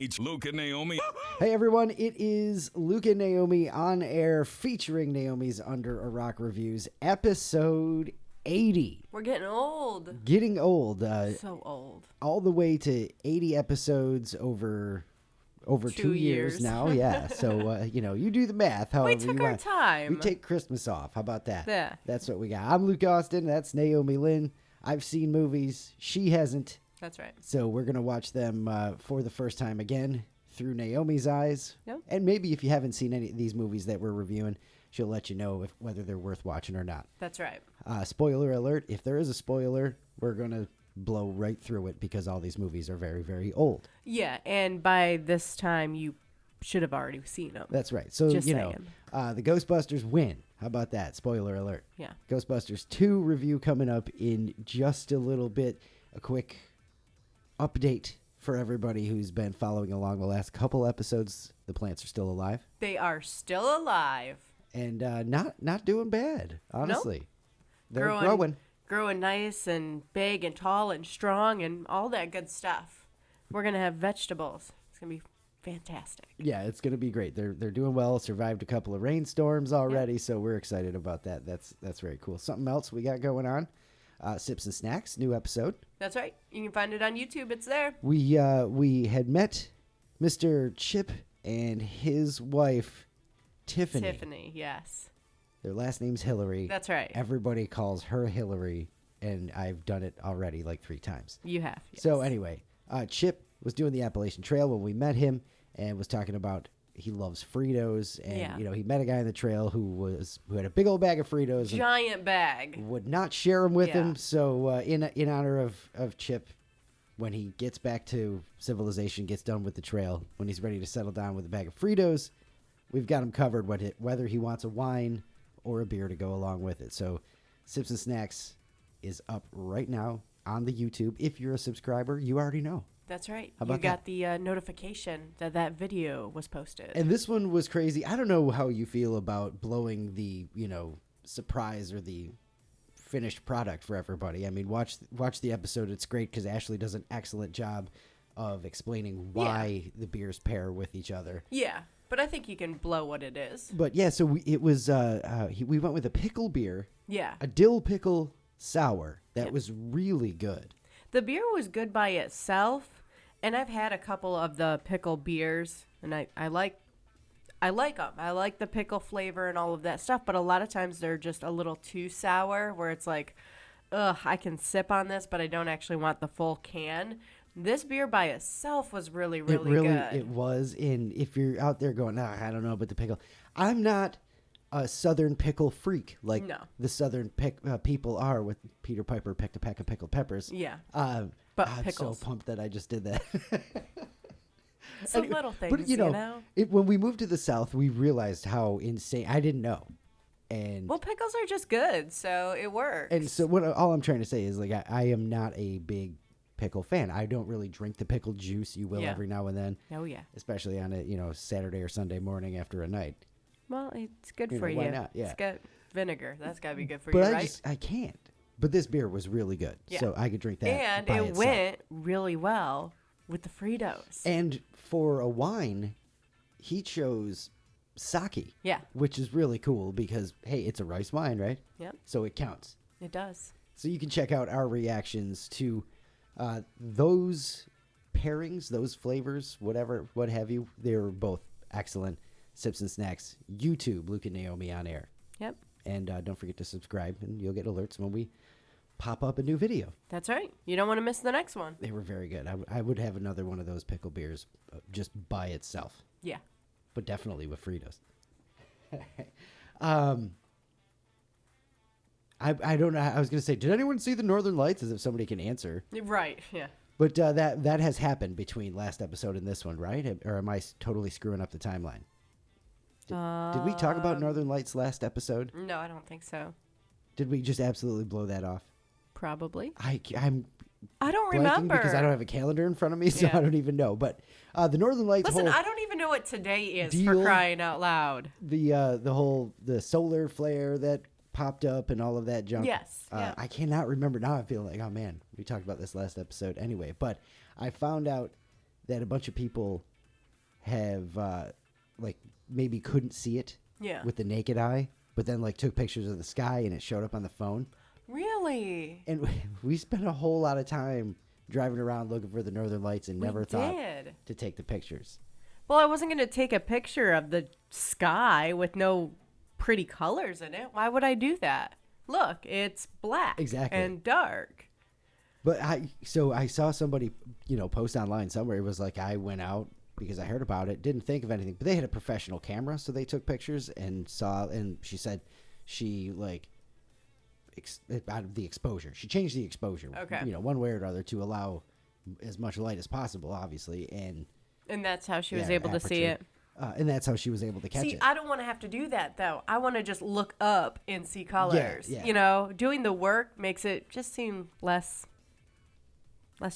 It's Luke and Naomi. Hey everyone, it is Luke and Naomi on air featuring Naomi's Under a Rock Reviews, episode 80. We're getting old. Getting old. So old. All the way to 80 episodes over 2 years now. Yeah, so, you do the math. We However took you our want. time. We take Christmas off. How about that? Yeah. That's what we got. I'm Luke Austin. That's Naomi Lynn. I've seen movies. She hasn't. That's right. So we're going to watch them for the first time again through Naomi's eyes. Yep. And maybe if you haven't seen any of these movies that we're reviewing, she'll let you know whether they're worth watching or not. That's right. Spoiler alert. If there is a spoiler, we're going to blow right through it because all these movies are very, very old. Yeah, and by this time you should have already seen them. That's right. So, Just the Ghostbusters win. How about that? Spoiler alert. Yeah. Ghostbusters 2 review coming up in just a little bit. A quick update for everybody who's been following along the last couple episodes. The plants are still alive. They are still alive. And not doing bad, honestly. They're growing. Growing nice and big and tall and strong and all that good stuff. We're going to have vegetables. It's going to be fantastic. Yeah, it's going to be great. They're doing well. Survived a couple of rainstorms already, so we're excited about that. That's very cool. Something else we got going on. Sips and Snacks, new episode. That's right. You can find it on YouTube. It's there. We had met Mr. Chip and his wife, Tiffany. Tiffany, yes. Their last name's Hillary. That's right. Everybody calls her Hillary, and I've done it already like 3 times. You have. Yes. So anyway, Chip was doing the Appalachian Trail when we met him and was talking about he loves Fritos, and he met a guy on the trail who had a big old bag of Fritos, Giant bag. would not share them with Yeah. him. So in honor of Chip, when he gets back to civilization, gets done with the trail, when he's ready to settle down with a bag of Fritos, we've got him covered whether he wants a wine or a beer to go along with it. So Sips and Snacks is up right now on the YouTube. If you're a subscriber, you already know. That's right. How You about got the notification that video was posted. And this one was crazy. I don't know how you feel about blowing the, surprise or the finished product for everybody. I mean, watch the episode. It's great because Ashley does an excellent job of explaining why the beers pair with each other. Yeah, but I think you can blow what it is. But yeah, so we went with a pickle beer. Yeah. A dill pickle sour that was really good. The beer was good by itself, and I've had a couple of the pickle beers, and I like them. I like the pickle flavor and all of that stuff, but a lot of times they're just a little too sour, where it's like, ugh, I can sip on this, but I don't actually want the full can. This beer by itself was really, really good. It was. And if you're out there going, I don't know about the pickle, I'm not a Southern pickle freak like the Southern people are with Peter Piper picked a pack of pickled peppers. Yeah. But I'm so pumped that I just did that. Some little things, but, when we moved to the South, we realized how insane. I didn't know. And well, pickles are just good, so it works. And so all I'm trying to say is, like, I am not a big pickle fan. I don't really drink the pickle juice. You will every now and then. Oh, yeah. Especially on a Saturday or Sunday morning after a night. Well, it's good for you. Why not? Yeah. It's got vinegar. That's got to be good for but you, right? I can't. But this beer was really good. Yeah. So I could drink that and by it itself. went really well with the Fritos. And for a wine, he chose sake. Yeah. Which is really cool because, hey, it's a rice wine, right? Yep. So it counts. It does. So you can check out our reactions to those pairings, those flavors, what have you. They're both excellent. Sips and Snacks, YouTube, Luke and Naomi on air. Yep. And don't forget to subscribe, and you'll get alerts when we pop up a new video. That's right. You don't want to miss the next one. They were very good. I would have another one of those pickle beers just by itself. Yeah. But definitely with Fritos. I don't know. I was going to say, did anyone see the Northern Lights? As if somebody can answer. Right, yeah. But that has happened between last episode and this one, right? Or am I totally screwing up the timeline? Did we talk about Northern Lights last episode? No, I don't think so. Did we just absolutely blow that off? Probably. I'm I don't blanking remember. because I don't have a calendar in front of me, so I don't even know. But the Northern Lights. Listen, I don't even know what today is deal, for crying out loud. The solar flare that popped up and all of that junk. Yes. Yeah. I cannot remember now. I feel like, oh man, we talked about this last episode anyway. But I found out that a bunch of people have like maybe couldn't see it Yeah. with the naked eye, but then like took pictures of the sky and it showed up on the phone. Really? And we spent a whole lot of time driving around looking for the northern lights and never thought to take the pictures. Well, I wasn't going to take a picture of the sky with no pretty colors in it. Why would I do that? Look, it's black and dark. But I saw somebody, post online somewhere. It was like, I went out because I heard about it, didn't think of anything, but they had a professional camera, so they took pictures and she said she like out of the exposure. She changed the exposure, one way or another to allow as much light as possible, obviously, and that's how she was able to see it. And that's how she was able to catch it. See, I don't want to have to do that, though. I want to just look up and see colors. Yeah. Doing the work makes it just seem less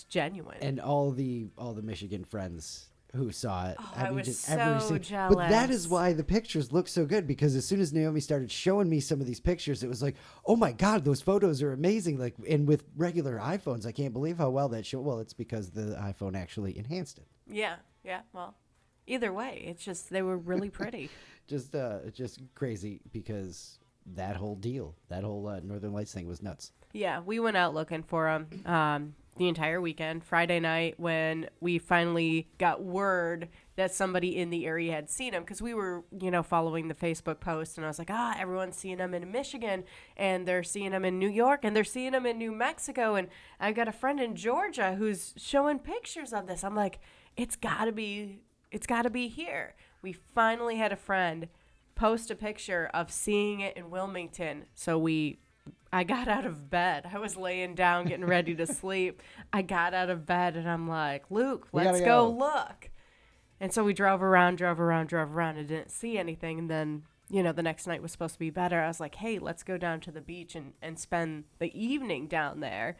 genuine. And all the Michigan friends who saw it. I was just so jealous. But that is why the pictures look so good, because as soon as Naomi started showing me some of these pictures, it was like, oh my God, those photos are amazing. Like, and with regular iPhones, I can't believe how well that showed. Well, it's because the iPhone actually enhanced it. Yeah. Well, either way, it's just they were really pretty. just crazy, because that whole deal, that whole Northern Lights thing was nuts. Yeah, we went out looking for them the entire weekend. Friday night, when we finally got word that somebody in the area had seen them, because we were, following the Facebook post, and I was like, everyone's seeing them in Michigan, and they're seeing them in New York, and they're seeing them in New Mexico, and I got a friend in Georgia who's showing pictures of this. I'm like, it's got to be here. We finally had a friend post a picture of seeing it in Wilmington, so I got out of bed. I was laying down getting ready to sleep. I got out of bed and I'm like, Luke, let's go look. And so we drove around and didn't see anything. And then, the next night was supposed to be better. I was like, hey, let's go down to the beach and spend the evening down there.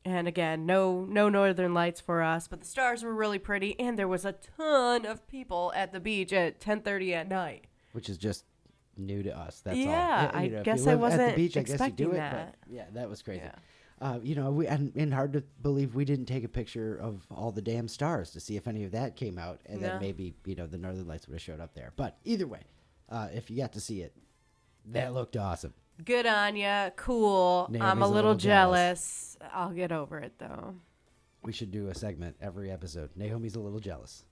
And again, no northern lights for us, but the stars were really pretty. And there was a ton of people at the beach at 10:30 at night. Which is just new to us. That's all. Yeah, I guess I wasn't at the beach, expecting I guess you do that. It, but yeah, that was crazy. Yeah. And hard to believe we didn't take a picture of all the damn stars to see if any of that came out, and then maybe the Northern Lights would have showed up there. But either way, if you got to see it, that looked awesome. Good on ya. Cool. Naomi's I'm a little jealous. I'll get over it though. We should do a segment every episode. Naomi's a little jealous.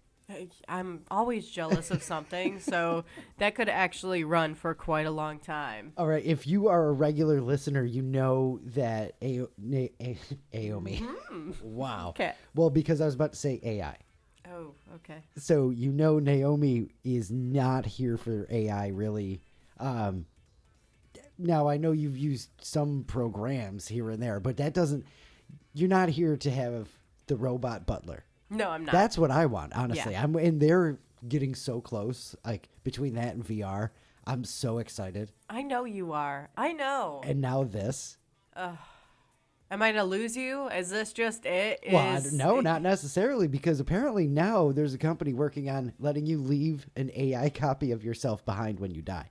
I'm always jealous of something, so that could actually run for quite a long time. All right, if you are a regular listener, you know that Naomi. Mm-hmm. Wow. Okay. Well, because I was about to say AI. Oh, okay. So Naomi is not here for AI, really. Now, I know you've used some programs here and there, but that doesn't... You're not here to have the robot butler. No, I'm not. That's what I want, honestly. Yeah. And they're getting so close. Like, between that and VR, I'm so excited. I know you are. I know. And now this. Am I going to lose you? Is this just it? Well, no, not necessarily, because apparently now there's a company working on letting you leave an AI copy of yourself behind when you die.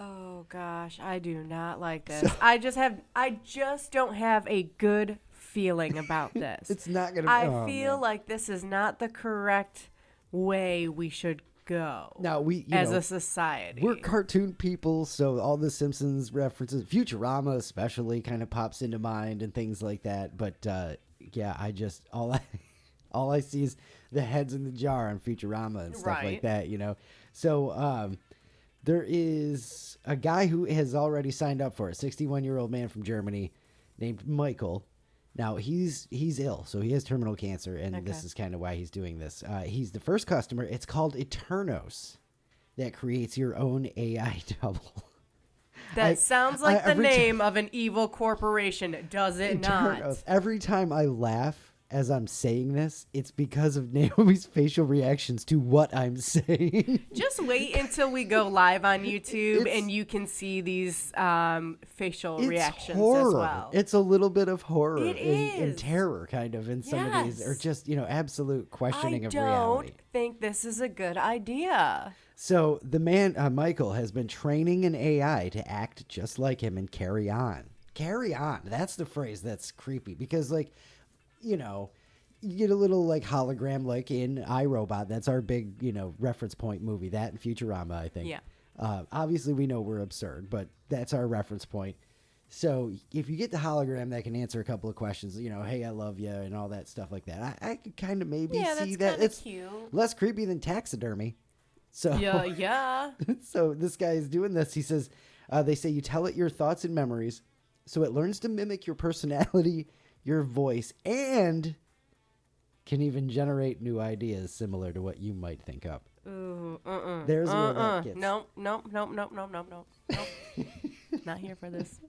Oh, gosh. I do not like this. I just don't have a good feeling about this. It's not going to I feel like this is not the correct way we should go. Now, as a society. We're cartoon people, so all the Simpsons references, Futurama especially, kind of pops into mind and things like that. But yeah, all I see is the heads in the jar on Futurama and stuff like that, So there is a guy who has already signed up for it, 61-year-old man from Germany named Michael. Now, he's ill, so he has terminal cancer, and this is kind of why he's doing this. He's the first customer. It's called Eternos, that creates your own AI double. That sounds like the name of an evil corporation, does it Eternos. not? Every time I laugh as I'm saying this, it's because of Naomi's facial reactions to what I'm saying. Just wait until we go live on YouTube and you can see these facial reactions horror. As well. It's a little bit of horror and terror, kind of, in some of these, or just, absolute questioning of reality. I don't think this is a good idea. So the man, Michael, has been training an AI to act just like him and carry on. Carry on. That's the phrase that's creepy, because, you get a little like hologram like in iRobot. That's our big, reference point movie. That and Futurama, I think. Yeah. Obviously, we know we're absurd, but that's our reference point. So if you get the hologram that can answer a couple of questions, hey, I love you, and all that stuff like that, I could kind of maybe see that. It's It's cute. less creepy than taxidermy. So Yeah. so this guy is doing this. He says, they say you tell it your thoughts and memories, so it learns to mimic your personality, your voice, and can even generate new ideas similar to what you might think up. Ooh, There's where that gets. Nope. Not here for this.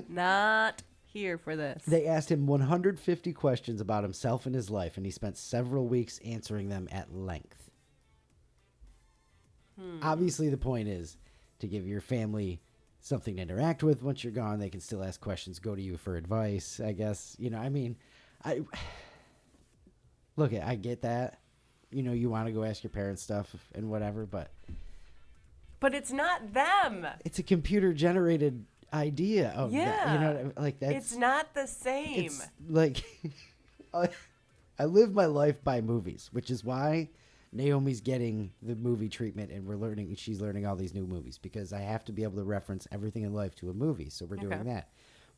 Not here for this. They asked him 150 questions about himself and his life, and he spent several weeks answering them at length. Obviously, the point is to give your family something to interact with. Once you're gone, they can still ask questions, go to you for advice, I guess. Look, I get that. You want to go ask your parents stuff and whatever, but it's not them. it's a computer-generated idea of Yeah. like that's It's not the same. it's like I live my life by movies, which is why Naomi's getting the movie treatment and she's learning all these new movies because I have to be able to reference everything in life to a movie. So we're doing that.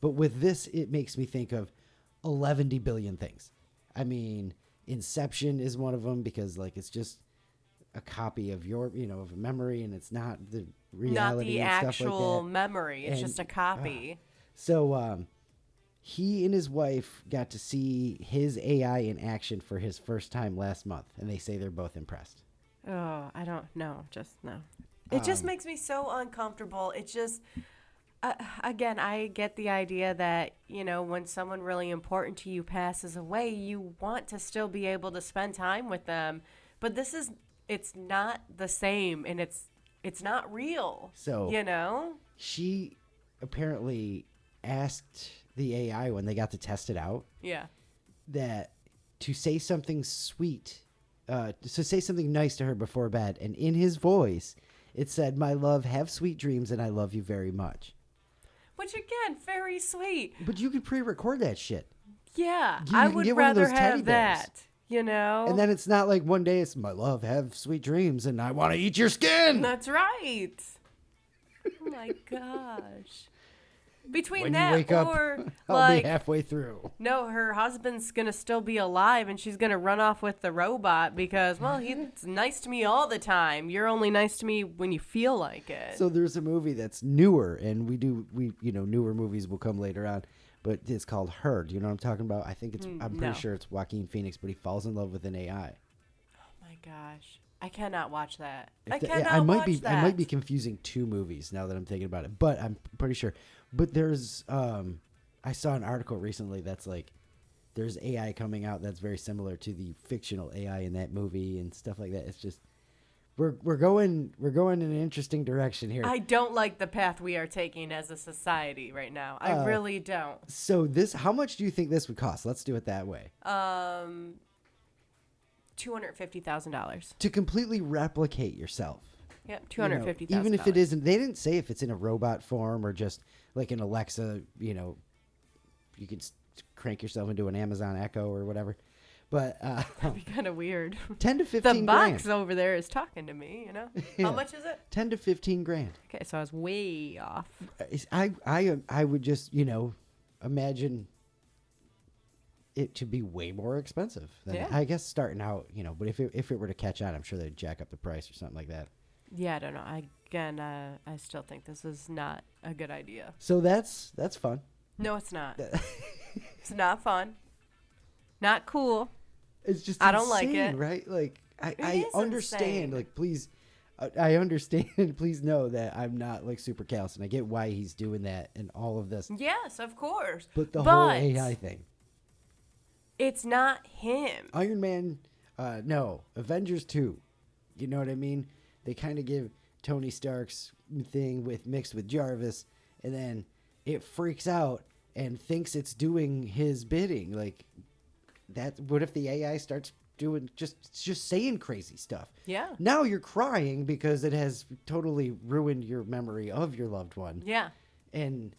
But with this, it makes me think of 11 billion things. I mean, Inception is one of them because it's just a copy of your, of a memory, and it's not the reality, not the and stuff actual like that. memory. It's And, just a copy. So he and his wife got to see his AI in action for his first time last month, and they say they're both impressed. Oh, I don't know. Just no. It just makes me so uncomfortable. It just, again, I get the idea that, when someone really important to you passes away, you want to still be able to spend time with them. But it's not the same, and it's not real. So, she apparently asked the AI when they got to test it out. Yeah. That to say something sweet, to say something nice to her before bed, and in his voice, it said, "My love, have sweet dreams, and I love you very much." Which again, very sweet. But you could pre-record that shit. Yeah, You I can would get one of rather those teddy have bears. that. And then it's not like one day it's, "My love, have sweet dreams, and I want to eat your skin." That's right. Oh my gosh. Between When that you wake up, or I'll be halfway through. no, her husband's gonna still be alive and she's gonna run off with the robot because, well, he's nice to me all the time. You're only nice to me when you feel like it. So there's a movie that's newer, and newer movies will come later on, but it's called Her. Do you know what I'm talking about? I think I'm pretty sure it's Joaquin Phoenix, but he falls in love with an AI. Oh my gosh. I cannot watch that. I might be confusing two movies now that I'm thinking about it, but I'm pretty sure. But there's I saw an article recently that's like there's AI coming out that's very similar to the fictional AI in that movie and stuff like that. It's just we're going in an interesting direction here. I don't like the path we are taking as a society right now. I really don't. So how much do you think this would cost? Let's do it that way. $250,000 to completely replicate yourself. Yep, $250,000. Even if it isn't, they didn't say if it's in a robot form or just like an Alexa. You can crank yourself into an Amazon Echo or whatever. But that'd be kind of weird. 10 to 15 the grand. box over there is talking to me. Yeah. How much is it? 10 to 15 grand. Okay, so I was way off. I would just imagine it to be way more expensive than I guess starting out, but if it were to catch on, I'm sure they'd jack up the price or something like that. Yeah, I don't know. I still think this is not a good idea. So that's fun. No, it's not. It's not fun. Not cool. It's just I don't like insane, it. right? Like I is understand. insane. Like please, I understand. Please know that I'm not like super callous, and I get why he's doing that and all of this. Yes, of course. But the whole AI thing. It's not him. Iron Man, no. Avengers 2. You know what I mean? They kind of give Tony Stark's thing mixed with Jarvis, and then it freaks out and thinks it's doing his bidding. Like that. What if the AI starts doing just saying crazy stuff? Yeah. Now you're crying because it has totally ruined your memory of your loved one. Yeah. And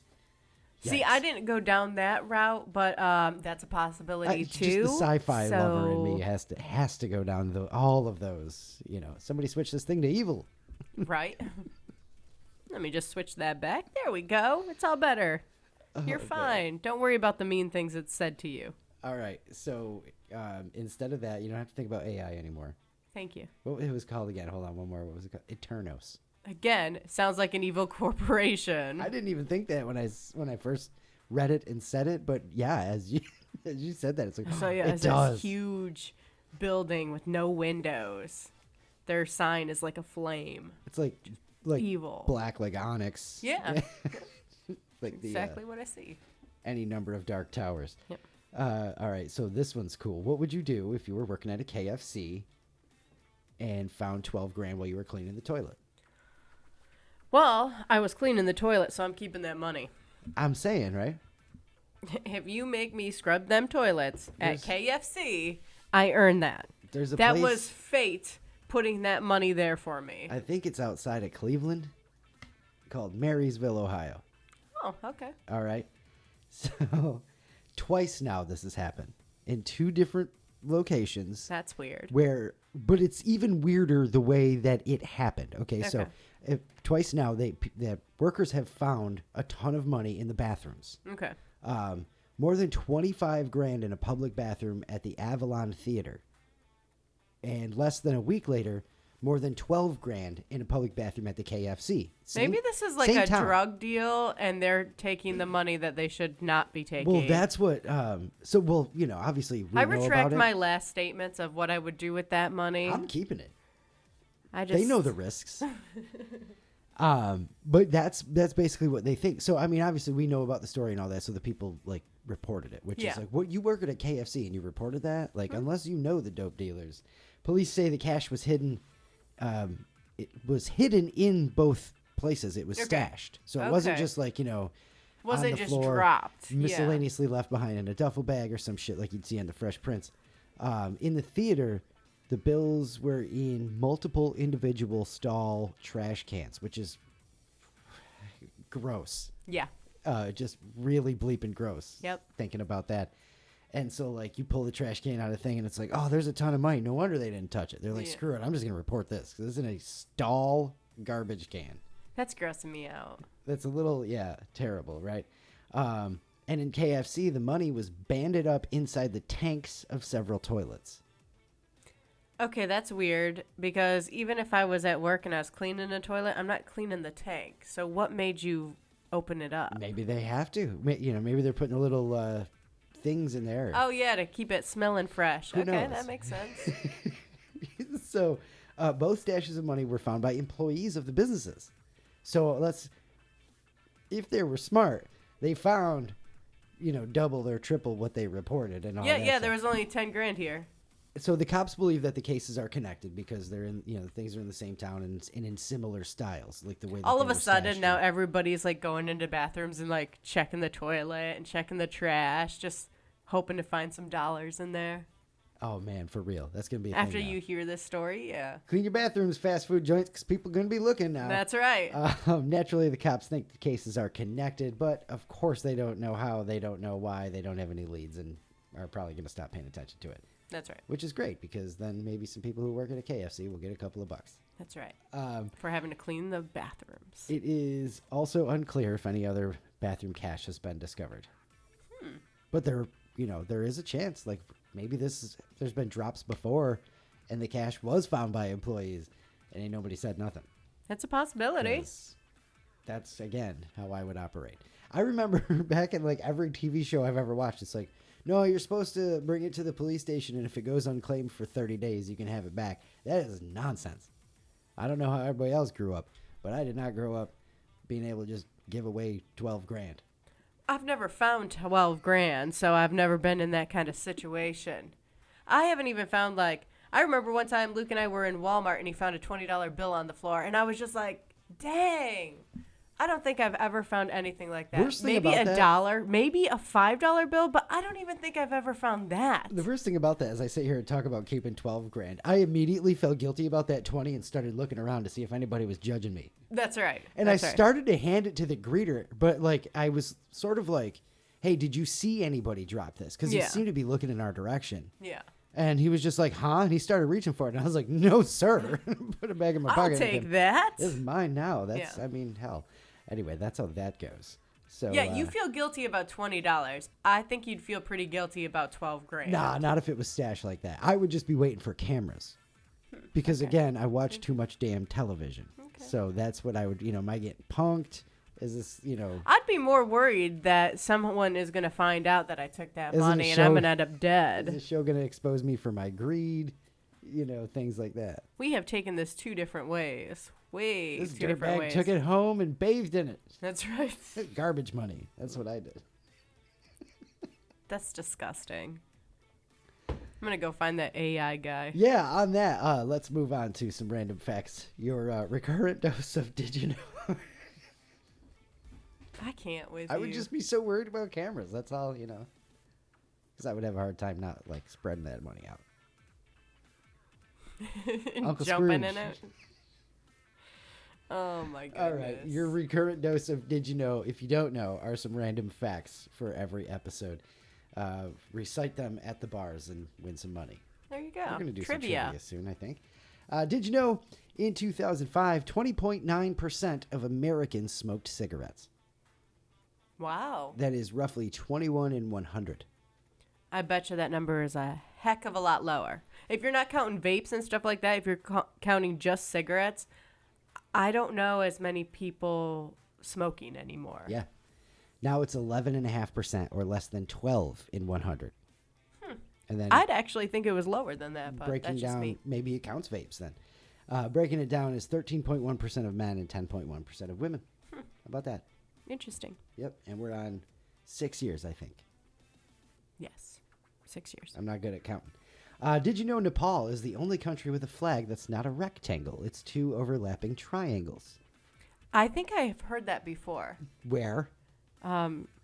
See, Yikes. I didn't go down that route, but that's a possibility too. Just the sci-fi lover in me So- has to go down all of those. Somebody switch this thing to evil. Right? Let me just switch that back. There we go. It's all better. You're Okay. fine. Don't worry about the mean things it's said to you. All right. So instead of that, you don't have to think about AI anymore. Thank you. What it was called again? Hold on, one more. What was it called? Eternos. Again, sounds like an evil corporation. I didn't even think that when I first read it and said it, but yeah, as you as you said that, it's like So yeah, it it's does. this huge building with no windows. Their sign is like a flame. It's like Evil. black, like onyx. Yeah. Like the Exactly what I see. any number of dark towers. Yep. All right, so this one's cool. What would you do if you were working at a KFC and found 12 grand while you were cleaning the toilet? Well, I was cleaning the toilet, so I'm keeping that money. I'm saying, right? If you make me scrub them toilets at There's- KFC, I earn that. There's a That place, was fate putting that money there for me. I think it's outside of Cleveland, called Marysville, Ohio. Oh, okay. All right. So twice now this has happened in two different locations That's weird. but it's even weirder the way that it happened. Okay. So Okay. twice now the workers have found a ton of money in the bathrooms. Okay. More than 25 grand in a public bathroom at the Avalon Theater. And less than a week later, more than 12 grand in a public bathroom at the KFC. Maybe this is like same a town. drug deal and they're taking the money that they should not be taking. Well, that's what, obviously we I know retract about my it. last statements of what I would do with that money. I'm keeping it. They They know the risks. But that's basically what they think. So, I mean, obviously we know about the story and all that, so the people, like, reported it, which Yeah. is like, what, you work at a KFC and you reported that? Like, unless you know the dope dealers. Police say the cash was hidden. It was hidden in both places. It was Okay. stashed. So it wasn't Okay. just like, Wasn't on the just floor, dropped. Yeah. miscellaneously left behind in a duffel bag or some shit like you'd see on the Fresh Prince. In the theater, the bills were in multiple individual stall trash cans, which is gross. Yeah. Just really bleeping gross. Yep. Thinking about that. And so, like, you pull the trash can out of the thing, and it's like, oh, there's a ton of money. No wonder they didn't touch it. They're like, Yeah. screw it. I'm just going to report this. 'Cause this isn't a stall garbage can. That's grossing me out. That's a little, terrible, right? And in KFC, the money was banded up inside the tanks of several toilets. Okay, that's weird because even if I was at work and I was cleaning a toilet, I'm not cleaning the tank. So what made you open it up? Maybe they have to. Maybe they're putting a little things in there. Oh yeah, to keep it smelling fresh. Who Okay, knows? that makes sense. So both stashes of money were found by employees of the businesses. So if they were smart, they found, double or triple what they reported and all that Yeah, stuff. there was only 10 grand here. So the cops believe that the cases are connected because they're in, the things are in the same town and in similar styles, like the way. That All they of a were sudden stashed now in. everybody's like going into bathrooms and like checking the toilet and checking the trash, just hoping to find some dollars in there. Oh man, for real, that's gonna be a After thing now. you hear this story, yeah. Clean your bathrooms, fast food joints, because people are gonna be looking now. That's right. Naturally, the cops think the cases are connected, but of course they don't know how, they don't know why, they don't have any leads, and are probably gonna stop paying attention to it. That's right. Which is great because then maybe some people who work at a KFC will get a couple of bucks. That's right. Um, For having to clean the bathrooms. It is also unclear if any other bathroom cash has been discovered. But there is a chance. Like maybe there's been drops before, and the cash was found by employees, and ain't nobody said nothing. That's a possibility. 'Cause that's again how I would operate. I remember back in like every TV show I've ever watched, it's like, no, you're supposed to bring it to the police station, and if it goes unclaimed for 30 days, you can have it back. That is nonsense. I don't know how everybody else grew up, but I did not grow up being able to just give away 12 grand. I've never found 12 grand, so I've never been in that kind of situation. I haven't even found I remember one time Luke and I were in Walmart and he found a $20 bill on the floor, and I was just like, dang, I don't think I've ever found anything like that. Worst thing Maybe about a that- dollar, maybe a $5 bill, but I don't even think I've ever found that. The worst thing about that is I sit here and talk about keeping 12 grand. I immediately felt guilty about that 20 and started looking around to see if anybody was judging me. That's right. And That's I right. started to hand it to the greeter, but like I was sort of like, hey, did you see anybody drop this? Because he Yeah. seemed to be looking in our direction. Yeah. And he was just like, huh? And he started reaching for it. And I was like, no, sir. Put it back in my I'll pocket. take that. This is mine now. That's, Yeah. I mean, hell. Anyway, that's how that goes. So Yeah, you feel guilty about $20. I think you'd feel pretty guilty about 12 grand. Nah, not if it was stashed like that. I would just be waiting for cameras. Because, again, I watch too much damn television. Okay. So that's what I would, am I getting punked? Is this, I'd be more worried that someone is going to find out that I took that Isn't money the and I'm show- going to end up is dead. this show going to expose me for my greed? Things like that. We have taken this two different ways. This Two different dirtbag ways. took it home and bathed in it. That's right. Garbage money. That's what I did. That's disgusting. I'm going to go find that AI guy. Yeah, on that, let's move on to some random facts. Your recurrent dose of did you know? I can't with I you. would just be so worried about cameras. That's all, Because I would have a hard time not, spreading that money out. Uncle jumping Scrooge. in it. Oh my goodness. All right, your recurrent dose of did you know, if you don't know, are some random facts for every episode. Recite them at the bars and win some money. There you go. We're going to do Trivia. some trivia soon, I think. Did you know, in 2005, 20.9% of Americans smoked cigarettes? Wow. That is roughly 21 in 100. I bet you that number is a heck of a lot lower. If you're not counting vapes and stuff like that, if you're counting just cigarettes, I don't know as many people smoking anymore. Yeah. Now it's 11.5%, or less than 12 in 100. And then I'd actually think it was lower than that, but breaking that's just down, me. maybe it counts vapes then. Breaking it down is 13.1% of men and 10.1% of women. How about that? Interesting. Yep. And we're on 6 years, I think. Yes. 6 years. I'm not good at counting. Did you know Nepal is the only country with a flag that's not a rectangle? It's two overlapping triangles. I think I've heard that before. Where?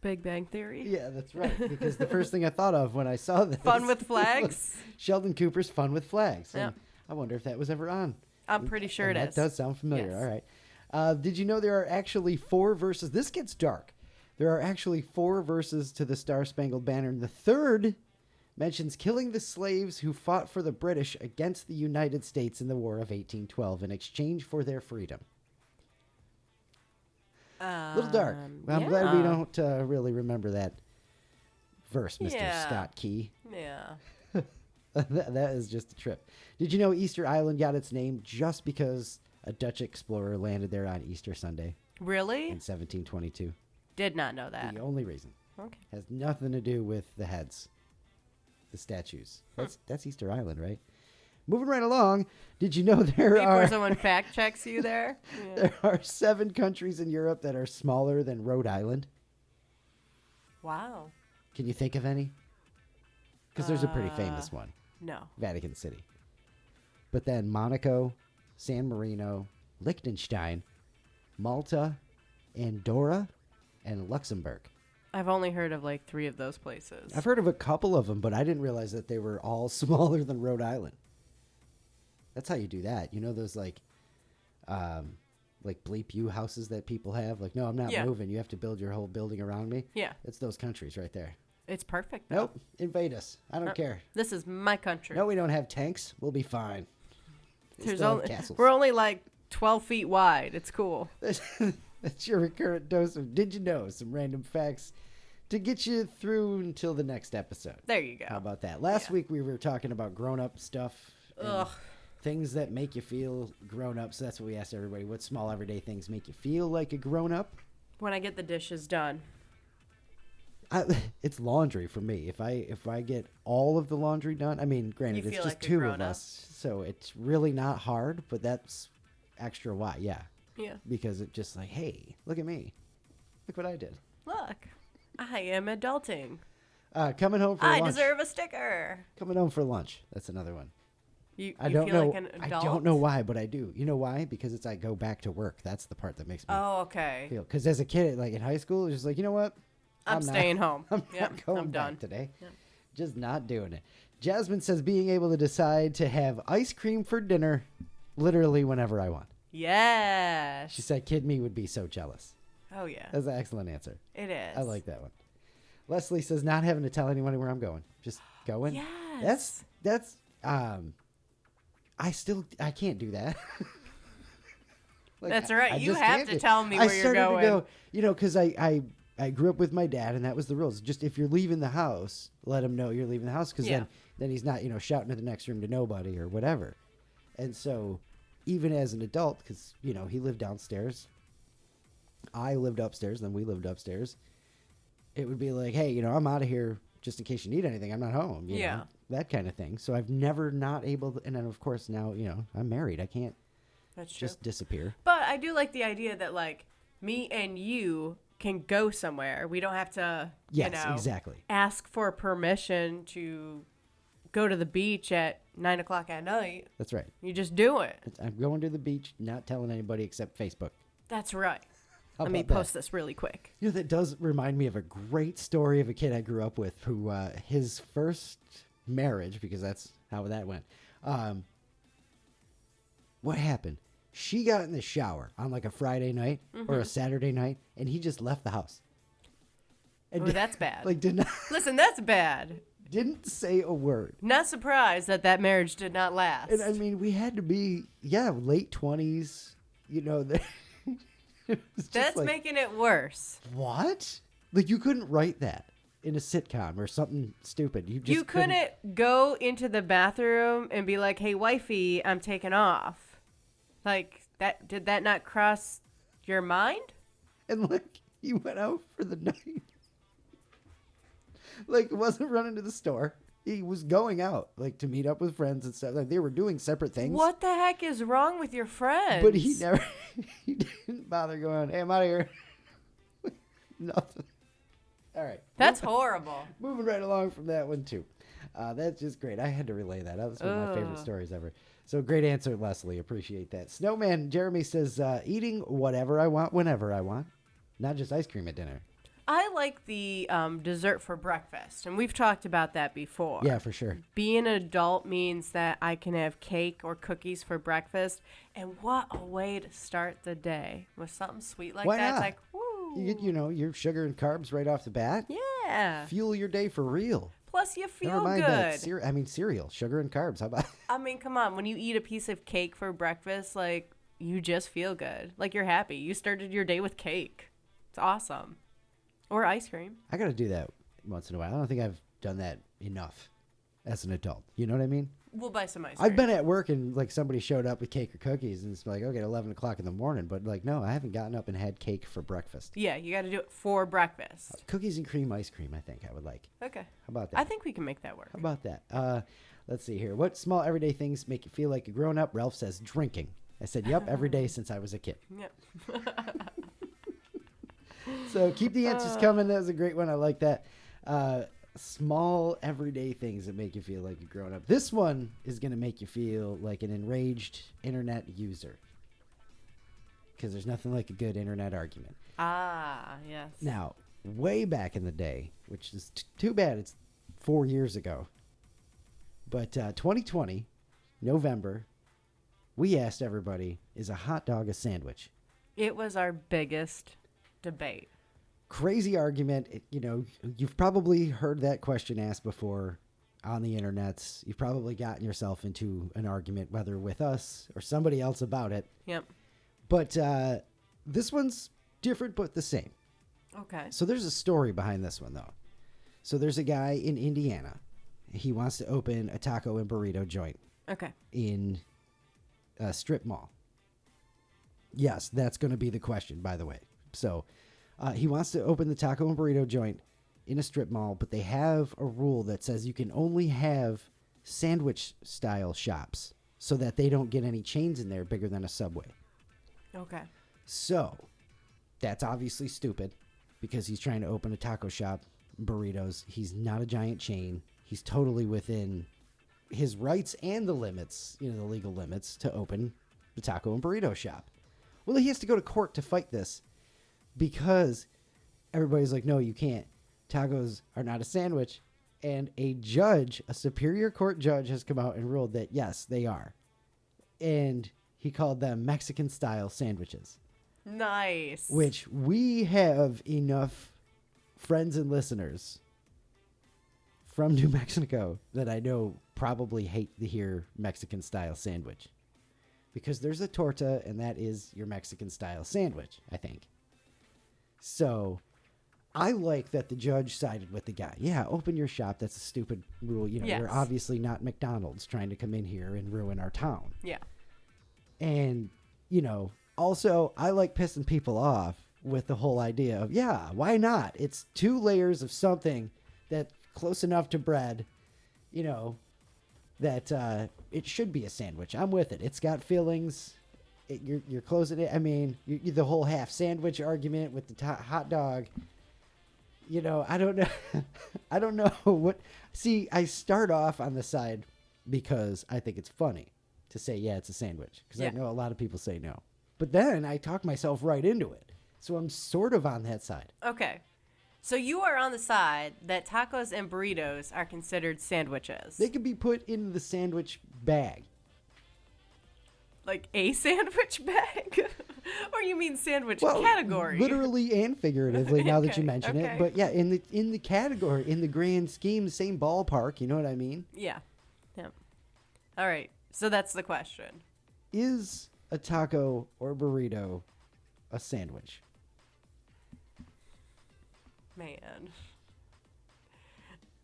Big Bang Theory. Yeah, that's right. Because the first thing I thought of when I saw this. Fun with was flags? Sheldon Cooper's Fun with Flags. Yeah. And I wonder if that was ever on. I'm pretty sure And it that is. does sound familiar. Yes. All right. Did you know there are actually 4 verses? This gets dark. There are actually 4 verses to the Star Spangled Banner. And the third mentions killing the slaves who fought for the British against the United States in the War of 1812 in exchange for their freedom. A little dark. Well, I'm glad we don't really remember that verse, Mr. Yeah. Scott Key. Yeah. That is just a trip. Did you know Easter Island got its name just because a Dutch explorer landed there on Easter Sunday Really? in 1722? Did not know that. The only reason. Okay. Has nothing to do with the heads, the statues. That's Easter Island, right? Moving right along, did you know Before are someone fact checks you there. Yeah. there are 7 countries in Europe that are smaller than Rhode Island? Wow. Can you think of any? Because there's a pretty famous one. No. Vatican City. But then Monaco, San Marino, Liechtenstein, Malta, Andorra, and Luxembourg. I've only heard of like 3 of those places. I've heard of a couple of them, but I didn't realize that they were all smaller than Rhode Island. That's how you do that. You know those like bleep you houses that people have? Like, no, I'm not Yeah. moving. You have to build your whole building around me. Yeah. It's those countries right there. It's perfect. Though. Nope. Invade us. I don't care. This is my country. No, we don't have tanks. We'll be fine. We There's still have only, castles. we're only like 12 feet wide. It's cool. That's your recurrent dose of Did You Know? Some random facts to get you through until the next episode. There you go. How about that? Last week we were talking about grown-up stuff. And Ugh. things that make you feel grown-up. So that's what we asked everybody. What small everyday things make you feel like a grown-up? When I get the dishes done. It's laundry for me. If I get all of the laundry done, I mean, granted, You it's feel just like a 2 of grown-up. us, so it's really not hard, but that's extra why, yeah. Yeah. Because it just like, hey, look at me. Look what I did. Look, I am adulting. Coming home for I lunch. deserve a sticker. Coming home for lunch. That's another one. You I don't feel know. like an adult? I don't know why, but I do. You know why? Because it's I go back to work. That's the part that makes me Oh, okay. feel. Because as a kid, like in high school, it's just like, you know what? I'm staying home. I'm Yep, not going I'm back done. today. Yep. Just not doing it. Jasmine says being able to decide to have ice cream for dinner literally whenever I want. Yes. She said kid me would be so jealous. Oh, yeah. That's an excellent answer. It is. I like that one. Leslie says not having to tell anyone where I'm going. Just going. Yes. That's I can't do that. Like, That's right. I You just have can't to do- tell me I where you're started going. to go, you know, because I grew up with my dad, and that was the rules. Just if you're leaving the house, let him know you're leaving the house, because then he's not, you know, shouting to the next room to nobody or whatever. And so, even as an adult, because you know he lived downstairs, I lived upstairs, then we lived upstairs. It would be like, hey, you know, I'm out of here just in case you need anything. I'm not home. You know, that kind of thing. So I've never not able to, and then of course now, you know, I'm married. I can't That's true. just disappear. But I do like the idea that, like, me and you can go somewhere. We don't have to, Yes, you know, exactly. ask for permission to go to the beach at 9 o'clock at night. That's right. You just do it. I'm going to the beach, not telling anybody except Facebook. That's right. How Let me about that? post this really quick. You know, that does remind me of a great story of a kid I grew up with who, his first marriage, because that's how that went. What happened? She got in the shower on like a Friday night or a Saturday night, and he just left the house. And Oh, that's bad. Like did not Listen, that's bad. didn't say a word. Not surprised that that marriage did not last. And I mean, we had to be late 20s. You know, it was just That's like, making it worse. what? Like you couldn't write that in a sitcom or something stupid. You just You couldn't go into the bathroom and be like, "Hey, wifey, I'm taking off." Like that? Did that not cross your mind? And like he went out for the night. Like wasn't running to the store. He was going out like to meet up with friends and stuff. Like they were doing separate things. What the heck is wrong with your friends? But he never. He didn't bother going. Hey, I'm out of here. Nothing. All right. That's horrible. Moving right along from that one too. That's just great. I had to relay that. That was one of my favorite stories ever. So great answer, Leslie. Appreciate that. Snowman Jeremy says, eating whatever I want whenever I want. Not just ice cream at dinner. I like the dessert for breakfast, and we've talked about that before. Yeah, for sure. Being an adult means that I can have cake or cookies for breakfast, and what a way to start the day with something sweet like Why that. not? It's like, woo. You get, you know, your sugar and carbs right off the bat. Yeah. Fuel your day for real. Plus, you feel Never mind good. that. Cereal, sugar and carbs. How about? I mean, come on. When you eat a piece of cake for breakfast, like, you just feel good. Like, you're happy. You started your day with cake. It's awesome. Or ice cream. I got to do that once in a while. I don't think I've done that enough as an adult. You know what I mean? We'll buy some ice cream. I've been at work and like somebody showed up with cake or cookies and it's like, okay, 11 o'clock in the morning. But like, no, I haven't gotten up and had cake for breakfast. Yeah, you got to do it for breakfast. Cookies and cream ice cream, I think I would like. Okay. How about that? I think we can make that work. How about that? Let's see here. What small everyday things make you feel like a grown up? Ralph says drinking. I said, yep, every day since I was a kid. Yep. So keep the answers coming. That was a great one. I like that. Small everyday things that make you feel like a grown up. This one is going to make you feel like an enraged internet user. Because there's nothing like a good internet argument. Ah, yes. Now, way back in the day, which is too bad it's 4 years ago, but 2020, November, we asked everybody, is a hot dog a sandwich? It was our biggest debate. Crazy argument. You know, you've probably heard that question asked before on the internets. You've probably gotten yourself into an argument, whether with us or somebody else about it. Yep. But this one's different but the same. Okay. So there's a story behind this one, though. So there's a guy in Indiana. He wants to open a taco and burrito joint Okay. in a strip mall. Yes, that's going to be the question, by the way. So he wants to open the taco and burrito joint in a strip mall, but they have a rule that says you can only have sandwich-style shops so that they don't get any chains in there bigger than a Subway. Okay. So that's obviously stupid because he's trying to open a taco shop, burritos. He's not a giant chain. He's totally within his rights and the limits, the legal limits to open the taco and burrito shop. Well, he has to go to court to fight this because everybody's like, no, you can't. Tacos are not a sandwich. And a superior court judge has come out and ruled that, yes, they are. And he called them Mexican-style sandwiches. Nice. Which we have enough friends and listeners from New Mexico that I know probably hate to hear Mexican-style sandwich. Because there's a torta, and that is your Mexican-style sandwich, I think. So I like that the judge sided with the guy. Yeah, open your shop. That's a stupid rule. Yes. We're obviously not McDonald's trying to come in here and ruin our town. Yeah. And, also, I like pissing people off with the whole idea of, yeah, why not? It's 2 layers of something that's close enough to bread, that it should be a sandwich. I'm with it. It's got fillings. You're closing it. I mean, the whole half sandwich argument with the hot dog. I don't know. I don't know what. See, I start off on the side because I think it's funny to say, yeah, it's a sandwich. Because I know a lot of people say no. But then I talk myself right into it. So I'm sort of on that side. Okay. So you are on the side that tacos and burritos are considered sandwiches. They can be put in the sandwich bag. Like a sandwich bag? Or you mean sandwich category? Literally and figuratively, now that you Okay, mention okay. it. But yeah, in the category, in the grand scheme, same ballpark, you know what I mean? Yeah. All right. So that's the question. Is a taco or burrito a sandwich? Man.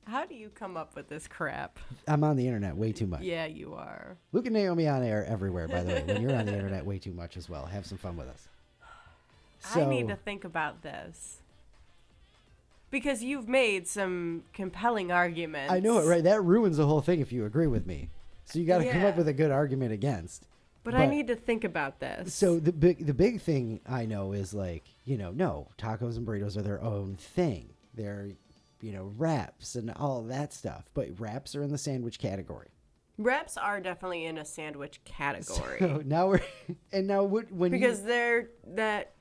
How do you come up with this crap? I'm on the internet way too much. Yeah, you are. Luke and Naomi on air everywhere, by the way. When you're on the internet way too much as well. Have some fun with us. I need to think about this. Because you've made some compelling arguments. I know it, right? That ruins the whole thing if you agree with me. So you got to come Yeah. up with a good argument against. But I need to think about this. So the big thing I know is like, no, tacos and burritos are their own thing. They're, wraps and all that stuff. But wraps are in the sandwich category. Wraps are definitely in a sandwich category. So now because that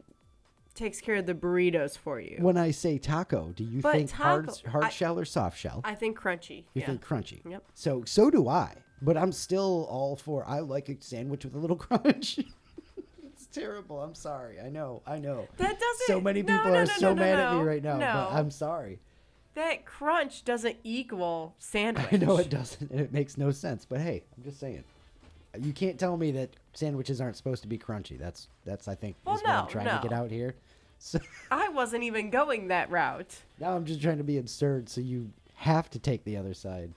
takes care of the burritos for you. When I say taco, do you think hard shell or soft shell? I think crunchy. You think crunchy. Yep. So do I. But I'm still all for, I like a sandwich with a little crunch. It's terrible. I'm sorry. I know. That doesn't. So many people are so mad at me right now, but I'm sorry. That crunch doesn't equal sandwich. I know it doesn't, and it makes no sense. But hey, I'm just saying. You can't tell me that sandwiches aren't supposed to be crunchy. That's I think, is what I'm trying to get out here. So I wasn't even going that route. now I'm just trying to be absurd, so you have to take the other side.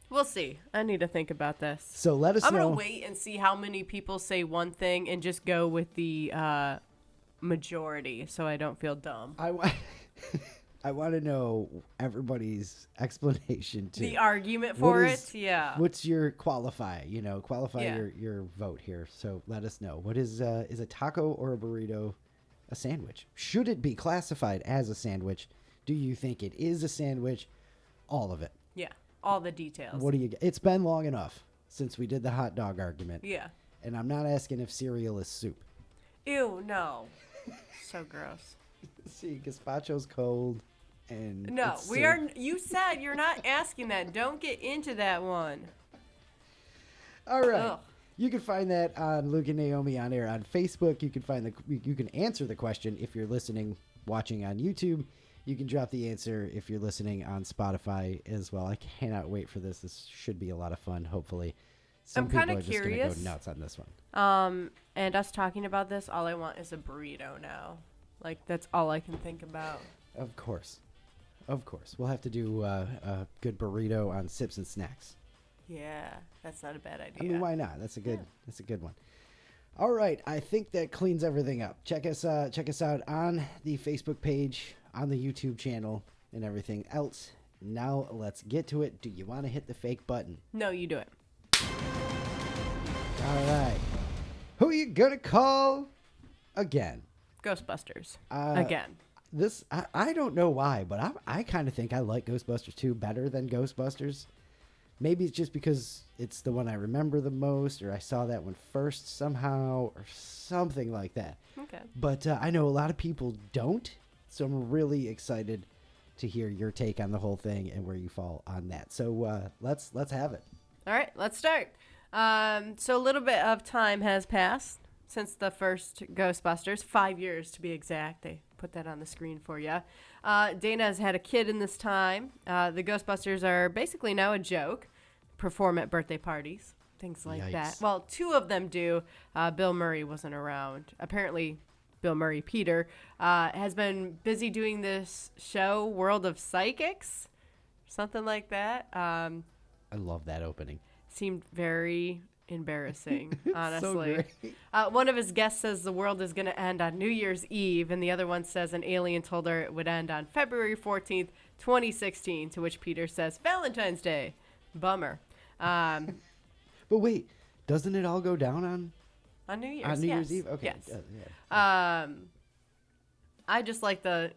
We'll see. I need to think about this. So let us know. I'm going to wait and see how many people say one thing and just go with the majority so I don't feel dumb. I want to know everybody's explanation to the argument for it. Yeah. What's your qualify? Qualify Yeah. your vote here. So let us know. What is a taco or a burrito a sandwich? Should it be classified as a sandwich? Do you think it is a sandwich? All of it. Yeah. All the details. What do you? It's been long enough since we did the hot dog argument. Yeah. And I'm not asking if cereal is soup. Ew, no. So gross. See, gazpacho's cold. And No, it's we soup. are. You said you're not asking that. Don't get into that one. All right. Ugh. You can find that on Luke and Naomi on air on Facebook. You can you can answer the question if you're watching on YouTube. You can drop the answer if you're listening on Spotify as well. I cannot wait for this. This should be a lot of fun, hopefully. I'm people kinda are just going to curious. go nuts on this one. And us talking about this, all I want is a burrito now. Like, that's all I can think about. Of course. We'll have to do a good burrito on Sips and Snacks. Yeah, that's not a bad idea. I mean, why not? That's a good one. All right, I think that cleans everything up. Check us out on the Facebook page, on the YouTube channel, and everything else. Now let's get to it. Do you want to hit the fake button? No, you do it. All right. Who you gonna call again? Ghostbusters. Again. I don't know why, but I kind of think I like Ghostbusters 2 better than Ghostbusters. Maybe it's just because it's the one I remember the most, or I saw that one first somehow, or something like that. Okay. But I know a lot of people don't, so I'm really excited to hear your take on the whole thing and where you fall on that. So let's have it. All right, let's start. So a little bit of time has passed since the first Ghostbusters, 5 years to be exact. They put that on the screen for you. Dana has had a kid in this time. The Ghostbusters are basically now a joke, perform at birthday parties, things like that. Well, two of them do. Bill Murray wasn't around. Apparently, Bill Murray, Peter, has been busy doing this show, World of Psychics, something like that. I love that opening. Seemed very embarrassing, honestly. So great. One of his guests says the world is going to end on New Year's Eve, and the other one says an alien told her it would end on February 14th, 2016, to which Peter says Valentine's Day. Bummer. But wait, doesn't it all go down On New Year's, on New yes. Year's Eve? Okay. Yes. Yeah. I just like the,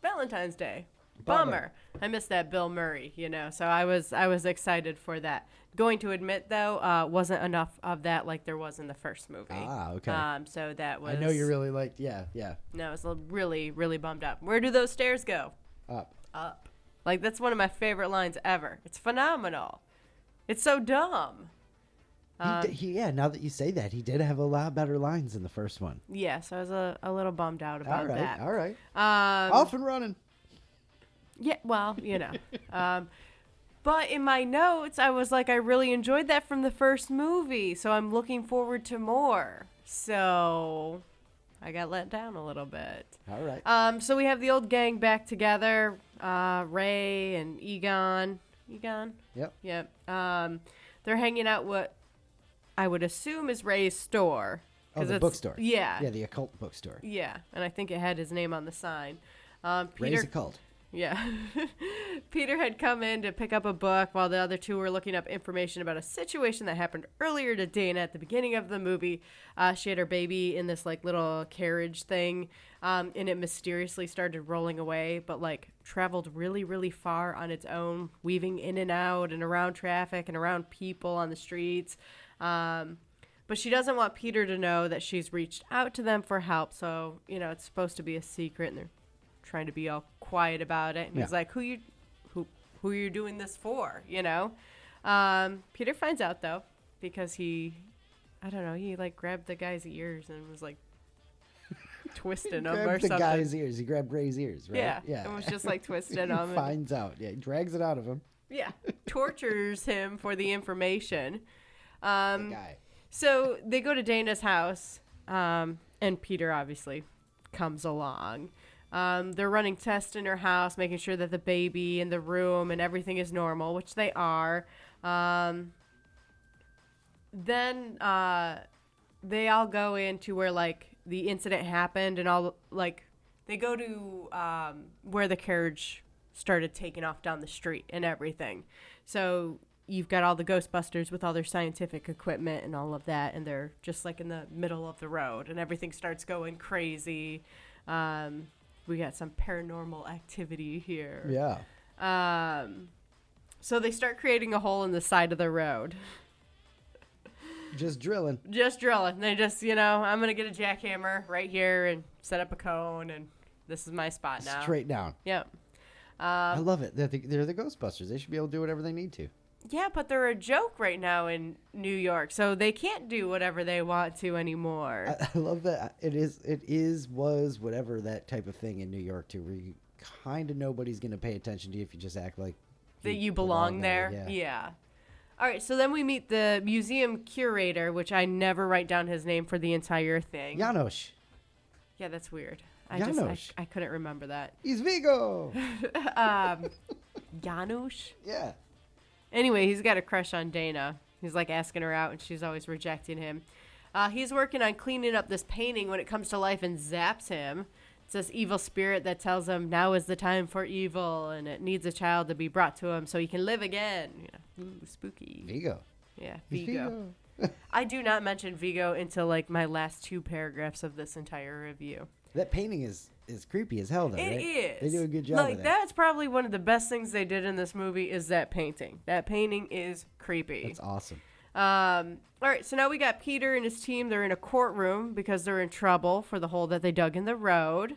Valentine's Day. Bummer. I missed that Bill Murray, so I was excited for that. Going to admit, though, wasn't enough of that like there was in the first movie. Ah, okay. So that was... I know you really liked, yeah. No, I was really, really bummed out. Where do those stairs go? Up. Like, that's one of my favorite lines ever. It's phenomenal. It's so dumb. Now that you say that, he did have a lot better lines in the first one. Yeah, so I was a little bummed out about that. All right. Off and running. Yeah, well, but in my notes, I was like, I really enjoyed that from the first movie, so I'm looking forward to more. So I got let down a little bit. All right. So we have the old gang back together, Ray and Egon. Egon? Yep. They're hanging out what I would assume is Ray's store. Oh, the bookstore. Yeah. Yeah, the occult bookstore. Yeah, and I think it had his name on the sign. Ray's occult. Yeah. Peter had come in to pick up a book while the other two were looking up information about a situation that happened earlier to Dana at the beginning of the movie. She had her baby in this little carriage thing, and it mysteriously started rolling away, but traveled really, really far on its own, weaving in and out and around traffic and around people on the streets. But she doesn't want Peter to know that she's reached out to them for help, so, it's supposed to be a secret, and they're trying to be all quiet about it. And he's like, who are you doing this for, Peter finds out, though, because he grabbed the guy's ears and was, twisting them or grabbed something. the guy's ears. He grabbed Ray's ears, right? Yeah. And was just, twisting them. He finds out. Yeah, he drags it out of him. Yeah. Tortures him for the information. The guy. So they go to Dana's house, and Peter obviously comes along. They're running tests in her house, making sure that the baby and the room and everything is normal, which they are. Then they all go into where the incident happened, and all they go to where the carriage started taking off down the street and everything. So you've got all the Ghostbusters with all their scientific equipment and all of that, and they're just in the middle of the road, and everything starts going crazy. We got some paranormal activity here. Yeah. So they start creating a hole in the side of the road. Just drilling. They just, I'm going to get a jackhammer right here and set up a cone, and this is my spot now. Straight down. Yep. I love it. They're the Ghostbusters. They should be able to do whatever they need to. Yeah, but they're a joke right now in New York, so they can't do whatever they want to anymore. I love that. It was whatever that type of thing in New York too, where you kind of nobody's going to pay attention to you if you just act like that you belong there. Yeah. All right, so then we meet the museum curator, which I never write down his name for the entire thing. Janos. Yeah, that's weird. Janos. I couldn't remember that. He's Vigo. Janos? Yeah. Anyway, he's got a crush on Dana. He's asking her out, and she's always rejecting him. He's working on cleaning up this painting when it comes to life and zaps him. It's this evil spirit that tells him now is the time for evil, and it needs a child to be brought to him so he can live again. Ooh, spooky. Vigo. Yeah, Vigo. I do not mention Vigo until my last two paragraphs of this entire review. That painting is is creepy as hell, though, It right? is. They do a good job Like, of that. that's probably one of the best things they did in this movie is that painting. That painting is creepy. That's awesome. All right, so now we got Peter and his team. They're in a courtroom because they're in trouble for the hole that they dug in the road.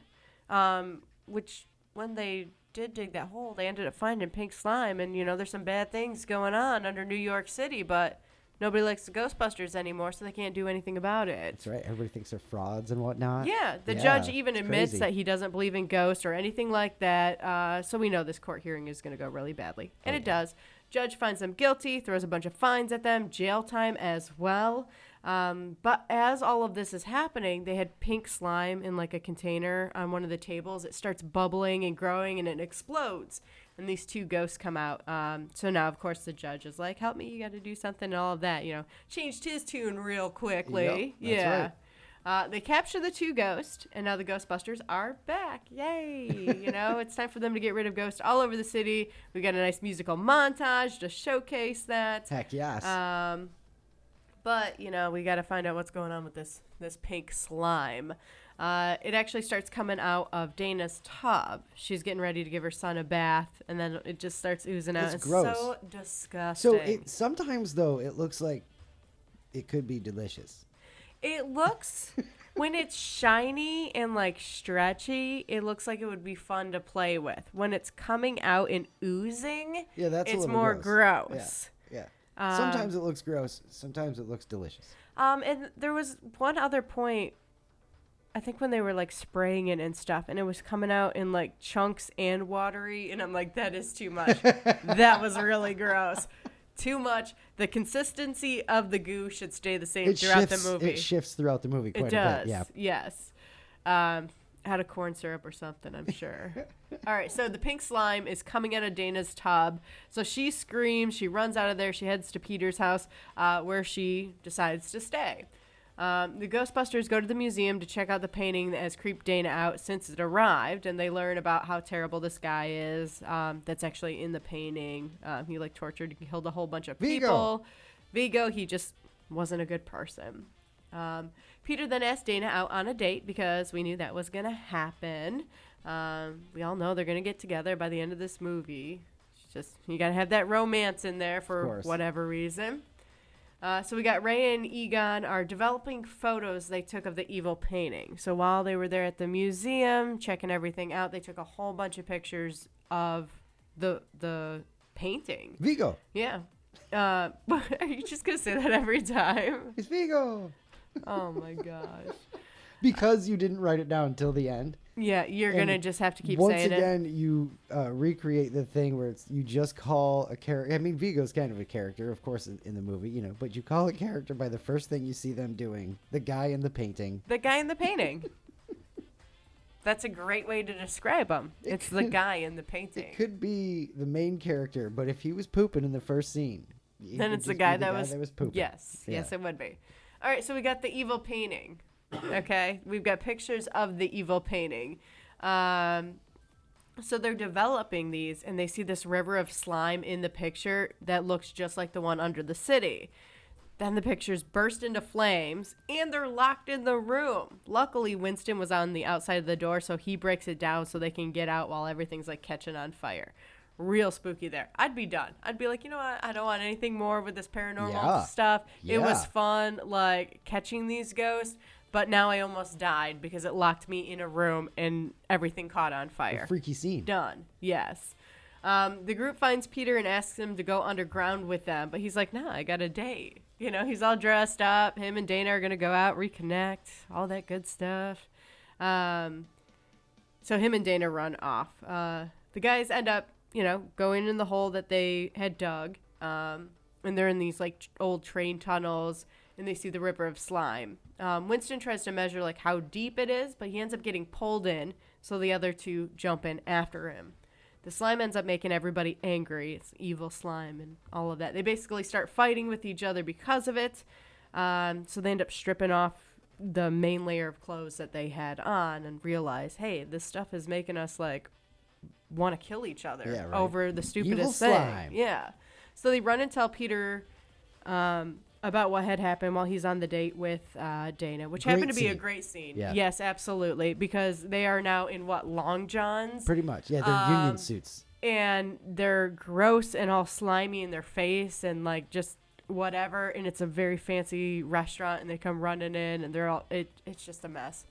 Which, when they did dig that hole, they ended up finding pink slime. And, there's some bad things going on under New York City, but nobody likes the Ghostbusters anymore, so they can't do anything about it. That's right. Everybody thinks they're frauds and whatnot. Yeah, the judge even it's admits crazy. that he doesn't believe in ghosts or anything like that. So we know this court hearing is going to go really badly. And it does. Judge finds them guilty, throws a bunch of fines at them, jail time as well. But as all of this is happening, they had pink slime in like a container on one of the tables. It starts bubbling and growing and it explodes. And these two ghosts come out. So now, of course, the judge is like, help me, you got to do something and all of that. Changed his tune real quickly. Yep, that's right. They capture the two ghosts, and now the Ghostbusters are back. Yay! It's time for them to get rid of ghosts all over the city. We got a nice musical montage to showcase that. Heck yes. But, we got to find out what's going on with this pink slime. It actually starts coming out of Dana's tub. She's getting ready to give her son a bath, and then it just starts oozing out. It's gross. So disgusting. So sometimes, though, it looks like it could be delicious. It looks, when it's shiny and like stretchy, it looks like it would be fun to play with. When it's coming out and oozing, Yeah, that's a it's little more gross. gross. Yeah. Sometimes it looks gross. Sometimes it looks delicious. And there was one other point, I think when they were like spraying it and stuff, and it was coming out in like chunks and watery, and I'm like, that is too much. That was really gross. Too much. The consistency of the goo should stay the same throughout the movie. It shifts throughout the movie quite It a does. bit. Yeah. Yes. Had a corn syrup or something, I'm sure. All right, so the pink slime is coming out of Dana's tub. So she screams. She runs out of there. She heads to Peter's house, where she decides to stay. The Ghostbusters go to the museum to check out the painting that has creeped Dana out since it arrived, and they learn about how terrible this guy is. That's actually in the painting. He tortured and killed a whole bunch of people. Vigo, he just wasn't a good person. Peter then asked Dana out on a date because we knew that was going to happen. We all know they're going to get together by the end of this movie. It's just, you got to have that romance in there for whatever reason. So we got Ray and Egon are developing photos they took of the evil painting. So while they were there at the museum checking everything out, they took a whole bunch of pictures of the painting. Vigo. Yeah. Are you just going to say that every time? It's Vigo. Oh, my gosh. Because you didn't write it down until the end. Yeah, you're going to just have to keep saying it. Once again, you recreate the thing where you just call a character. I mean, Vigo's kind of a character, of course, in the movie, but you call a character by the first thing you see them doing. The guy in the painting. The guy in the painting. That's a great way to describe him. It's the guy in the painting. It could be the main character, but if he was pooping in the first scene, then it's the guy that was pooping. Yes, it would be. All right, so we got the evil painting. Okay, we've got pictures of the evil painting. So they're developing these, and they see this river of slime in the picture that looks just like the one under the city. Then the pictures burst into flames, and they're locked in the room. Luckily, Winston was on the outside of the door, so he breaks it down so they can get out while everything's catching on fire. Real spooky there. I'd be done. I'd be like, you know what? I don't want anything more with this paranormal stuff. Yeah. It was fun, catching these ghosts. But now I almost died because it locked me in a room and everything caught on fire. A freaky scene. Done. Yes. The group finds Peter and asks him to go underground with them. But he's like, nah, I got a date. He's all dressed up. Him and Dana are going to go out, reconnect, all that good stuff. So him and Dana run off. The guys end up, going in the hole that they had dug. And they're in these, old train tunnels. And they see the river of slime. Winston tries to measure how deep it is, but he ends up getting pulled in, so the other two jump in after him. The slime ends up making everybody angry. It's evil slime and all of that. They basically start fighting with each other because of it. So they end up stripping off the main layer of clothes that they had on and realize, hey, this stuff is making us want to kill each other over the stupidest evil thing. Slime. Yeah. So they run and tell Peter about what had happened while he's on the date with Dana, which happened to be a great scene. Yeah. Yes, absolutely, because they are now in long johns. Pretty much. Yeah, they're union suits. And they're gross and all slimy in their face and like just whatever. And it's a very fancy restaurant, and they come running in, and they're all it's just a mess.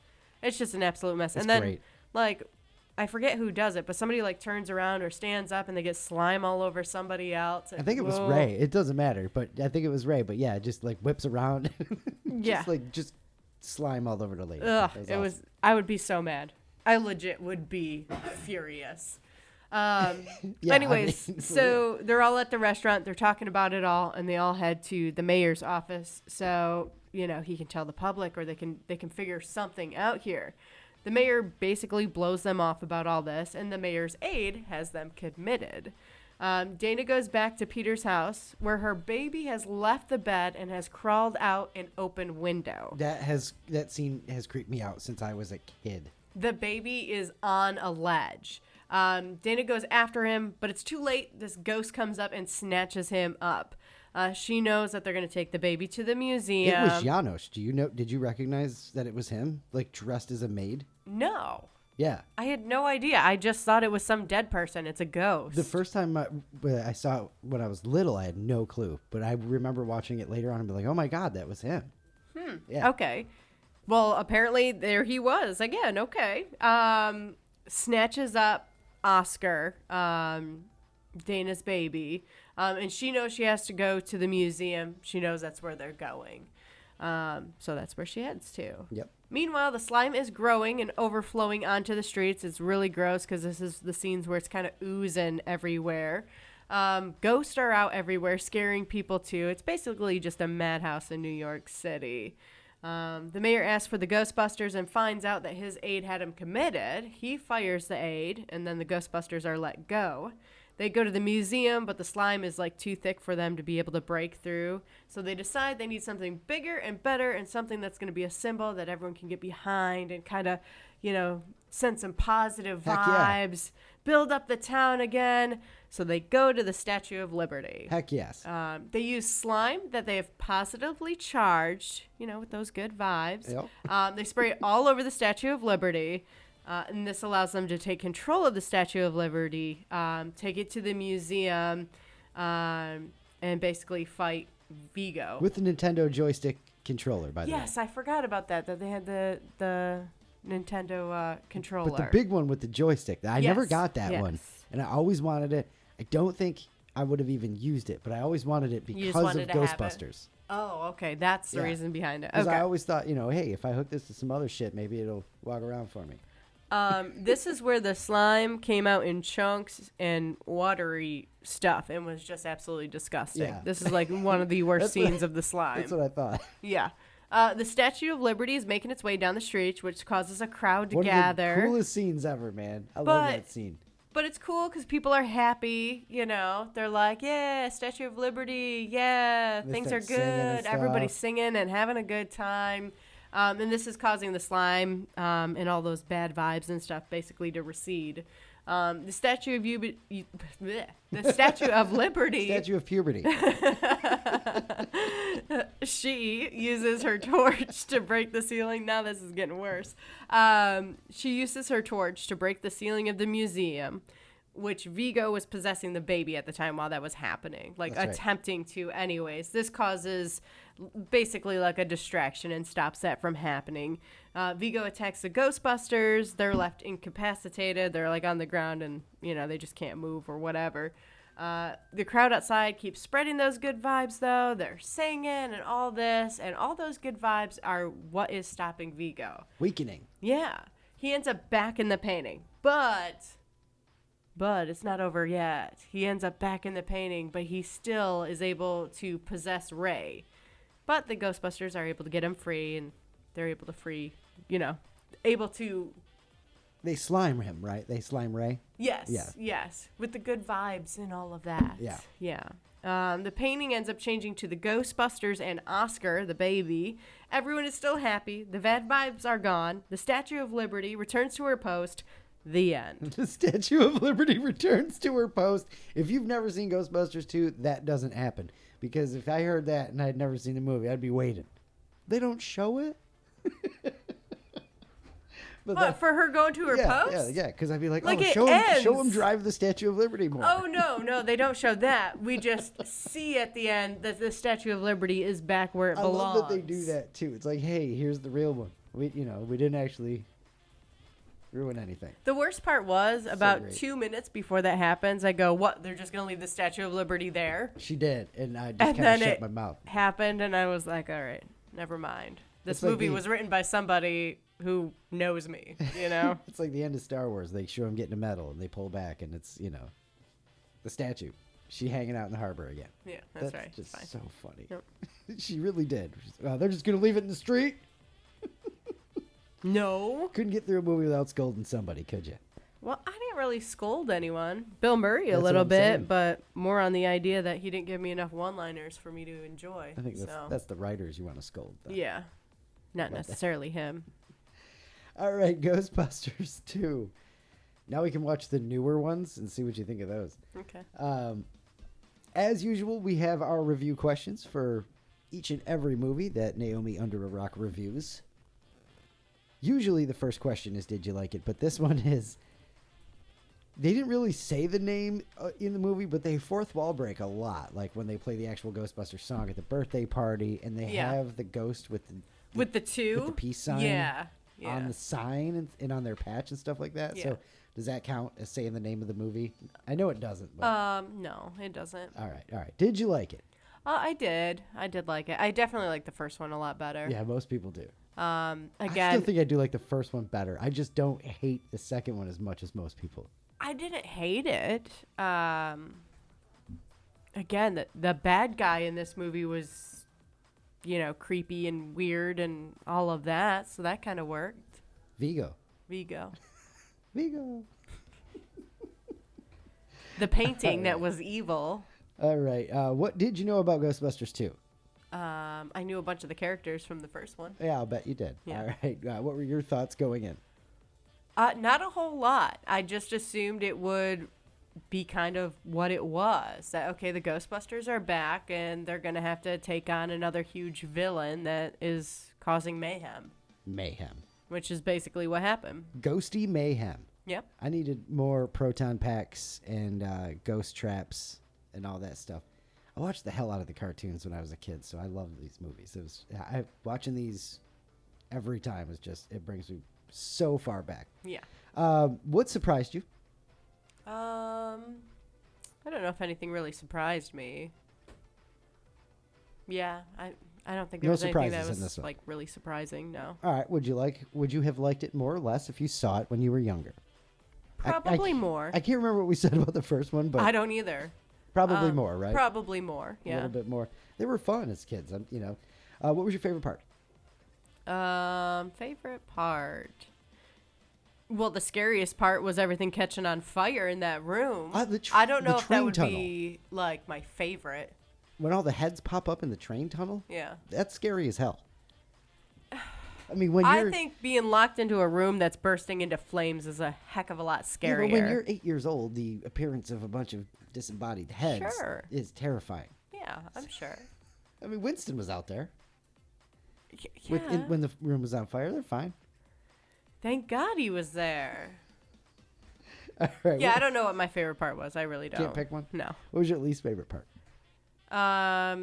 It's just an absolute mess. It's and then great. like I forget who does it, but somebody like turns around or stands up and they get slime all over somebody else. I think it was Ray. It doesn't matter, but I think it was Ray. But yeah, just like whips around. just slime all over the lady. Ugh, Awesome. was. I would be so mad. I legit would be furious. Anyways, so they're all at the restaurant. They're talking about it all, and they all head to the mayor's office. So he can tell the public, or they can figure something out here. The mayor basically blows them off about all this, and the mayor's aide has them committed. Dana goes back to Peter's house, where her baby has left the bed and has crawled out an open window. That scene has creeped me out since I was a kid. The baby is on a ledge. Dana goes after him, but it's too late. This ghost comes up and snatches him up. She knows that they're going to take the baby to the museum. It was Janos. Did you recognize that it was him, like dressed as a maid? No. Yeah. I had no idea. I just thought it was some dead person. It's a ghost. The first time I saw it when I was little, I had no clue. But I remember watching it later on and be like, oh my God, that was him. Yeah. Okay. Well, apparently there he was again. Okay. Snatches up Oscar, Dana's baby. And she knows she has to go to the museum. She knows that's where they're going. So that's where she heads to. Yep. Meanwhile, the slime is growing and overflowing onto the streets. It's really gross because this is the scenes where it's kind of oozing everywhere. Ghosts are out everywhere, scaring people too. It's basically just a madhouse in New York City. The mayor asks for the Ghostbusters and finds out that his aide had him committed. He fires the aide, and then the Ghostbusters are let go. They go to the museum, but the slime is like too thick for them to be able to break through. So they decide they need something bigger and better, and something that's going to be a symbol that everyone can get behind and kind of, send some positive vibes, build up the town again. So they go to the Statue of Liberty. Heck yes. They use slime that they have positively charged, with those good vibes. Yep. They spray it all over the Statue of Liberty. And this allows them to take control of the Statue of Liberty, take it to the museum, and basically fight Vigo. With the Nintendo joystick controller, by the way. Yes, I forgot about that they had the Nintendo controller. But the big one with the joystick. I never got that one. Yes. And I always wanted it. I don't think I would have even used it, but I always wanted it because of Ghostbusters. Oh, okay. That's the reason behind it. Because okay. I always thought, hey, if I hook this to some other shit, maybe it'll walk around for me. This is where the slime came out in chunks and watery stuff and was just absolutely disgusting. Yeah. This is like one of the worst scenes of the slime. That's what I thought. Yeah. The Statue of Liberty is making its way down the street, which causes a crowd to One gather. of the coolest scenes ever, man. I love that scene. But it's cool because people are happy, They're like, yeah, Statue of Liberty, yeah, things are good. Everybody's singing and having a good time. And this is causing the slime and all those bad vibes and stuff basically to recede. The Statue of Liberty. Statue of Puberty. She uses her torch to break the ceiling. Now this is getting worse. She uses her torch to break the ceiling of the museum, which Vigo was possessing the baby at the time while that was happening, attempting to anyways. This causes basically like a distraction and stops that from happening. Vigo attacks the Ghostbusters. They're left incapacitated. They're like on the ground and, they just can't move or whatever. The crowd outside keeps spreading those good vibes, though. They're singing and all this, and all those good vibes are what is stopping Vigo. Weakening. Yeah. He ends up back in the painting, but it's not over yet. He ends up back in the painting, but he still is able to possess Ray. But the Ghostbusters are able to get him free, and they're able to They slime him, right? They slime Ray? Yes. Yeah. Yes. With the good vibes and all of that. Yeah. Yeah. The painting ends up changing to the Ghostbusters and Oscar, the baby. Everyone is still happy. The bad vibes are gone. The Statue of Liberty returns to her post. The end. The Statue of Liberty returns to her post. If you've never seen Ghostbusters 2, that doesn't happen. Because if I heard that and I'd never seen the movie, I'd be waiting. They don't show it? But What, for her going to her post? Yeah, because I'd be like, Like, oh, it show him ends. drive the Statue of Liberty more. Oh, no, they don't show that. We just see at the end that the Statue of Liberty is back where it I belongs. love that they do that, too. It's like, hey, here's the real one. We didn't actually ruin anything. The worst part was about great. 2 minutes before that happens, I go, what, they're just going to leave the Statue of Liberty there? She did, and I just And kind of then shut it my mouth. happened, and I was like, all right, never mind. This It's like movie the- was written by somebody who knows me, you know? It's like the end of Star Wars. They show him getting a medal, and they pull back, and it's, the statue. She hanging out in the harbor again. Yeah, that's right. Just Fine. so funny. Yep. She really did. They're just going to leave it in the street? No. Couldn't get through a movie without scolding somebody, could you? Well, I didn't really scold anyone. Bill Murray a That's what little I'm bit, saying. but more on the idea that he didn't give me enough one-liners for me to enjoy. I think so. that's the writers you want to scold, though. Yeah. Not About that. necessarily him. All right, Ghostbusters 2. Now we can watch the newer ones and see what you think of those. Okay. As usual, we have our review questions for each and every movie that Naomi Under a Rock reviews. Usually the first question is, did you like it? But this one is, they didn't really say the name in the movie, but they fourth wall break a lot. Like when they play the actual Ghostbusters song at the birthday party, and they Yeah. have the ghost with the two? with the peace sign Yeah. on the sign and on their patch and stuff like that. Yeah. So does that count as saying the name of the movie? I know it doesn't. But No, it doesn't. all right. Did you like it? I did like it. I definitely like the first one a lot better. Yeah, most people do. I still Again, think I do like the first one better. I just don't hate the second one as much as most people. I didn't hate it. Again, the bad guy in this movie was, creepy and weird and all of that, so that kind of worked. Vigo. Vigo. The painting that was evil. All right. What did you know about Ghostbusters 2? I knew a bunch of the characters from the first one. Yeah, I'll bet you did. Yeah. All right. What were your thoughts going in? Not a whole lot. I just assumed it would be kind of what it was. That, okay, the Ghostbusters are back, and they're going to have to take on another huge villain that is causing mayhem, Mayhem. which is basically what happened. Ghosty mayhem. Yep. I needed more proton packs and ghost traps and all that stuff. I watched the hell out of the cartoons when I was a kid, so I love these movies. Watching these every time it brings me so far back. Yeah. What surprised you? I don't know if anything really surprised me. Yeah, I don't think there No was anything surprises that in was this one. like really surprising. No. All right. Would you have liked it more or less if you saw it when you were younger? Probably more. I can't remember what we said about the first one, but I don't either. probably more, right? Probably more. A Yeah. little bit more. They were fun as kids. What was your favorite part? Favorite part. Well, the scariest part was everything catching on fire in that room. I don't know the if that train would tunnel. be like my favorite. When all the heads pop up in the train tunnel? Yeah. That's scary as hell. I mean, when I you're think being locked into a room that's bursting into flames is a heck of a lot yeah, scarier. but when you're 8 years old, the appearance of a bunch of disembodied heads Sure. is terrifying. Yeah, I'm sure. I mean, Winston was out there Yeah. when the room was on fire. They're fine. Thank God he was there. All right. Yeah, I don't know what my favorite part was. I really don't. Can't pick one? No. What was your least favorite part? I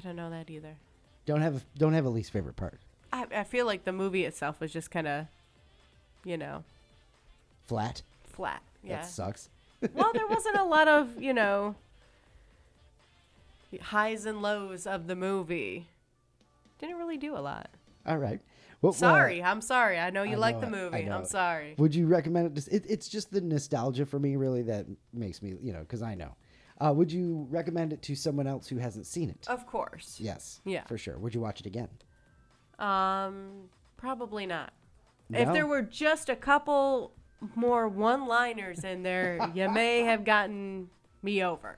don't know that either. Don't have a least favorite part. I feel like the movie itself was just kind of, Flat. flat. Yeah. That sucks. Well, there wasn't a lot of, highs and lows of the movie. Didn't really do a lot. All right. Sorry. I'm sorry. I know you I like know the it. movie. I know I'm it. sorry. Would you recommend it? It's just the nostalgia for me, really, that makes me, because I know. Would you recommend it to someone else who hasn't seen it? Of course. Yes. Yeah. For sure. Would you watch it again? Probably not. No? If there were just a couple more one-liners in there, you may have gotten me over.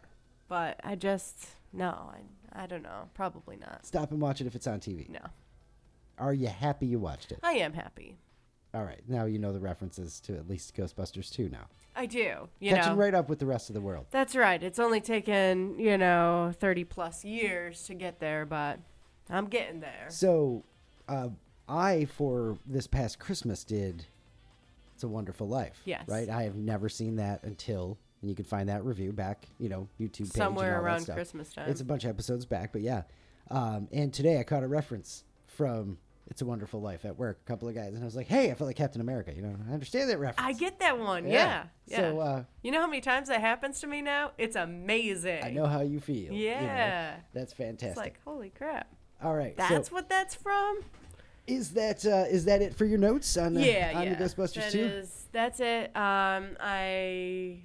But I don't know. Probably not. Stop and watch it if it's on TV. No. Are you happy you watched it? I am happy. All right. Now you know the references to at least Ghostbusters 2 now. I do. Catching right up with the rest of the world. That's right. It's only taken, 30 plus years to get there, but I'm getting there. So, I, for this past Christmas, did It's a Wonderful Life. Yes. Right? I have never seen that until, and you can find that review back, YouTube page Somewhere and all around that stuff. Christmas time. It's a bunch of episodes back, but yeah. And today I caught a reference from It's a Wonderful Life at work. A couple of guys, and I was like, "Hey, I feel like Captain America." I understand that reference. I get that one. Yeah. So, you know how many times that happens to me now? It's amazing. I know how you feel. Yeah. That's fantastic. It's like, holy crap. All right. That's what that's from? Is that it for your notes on the Ghostbusters 2? That's it. I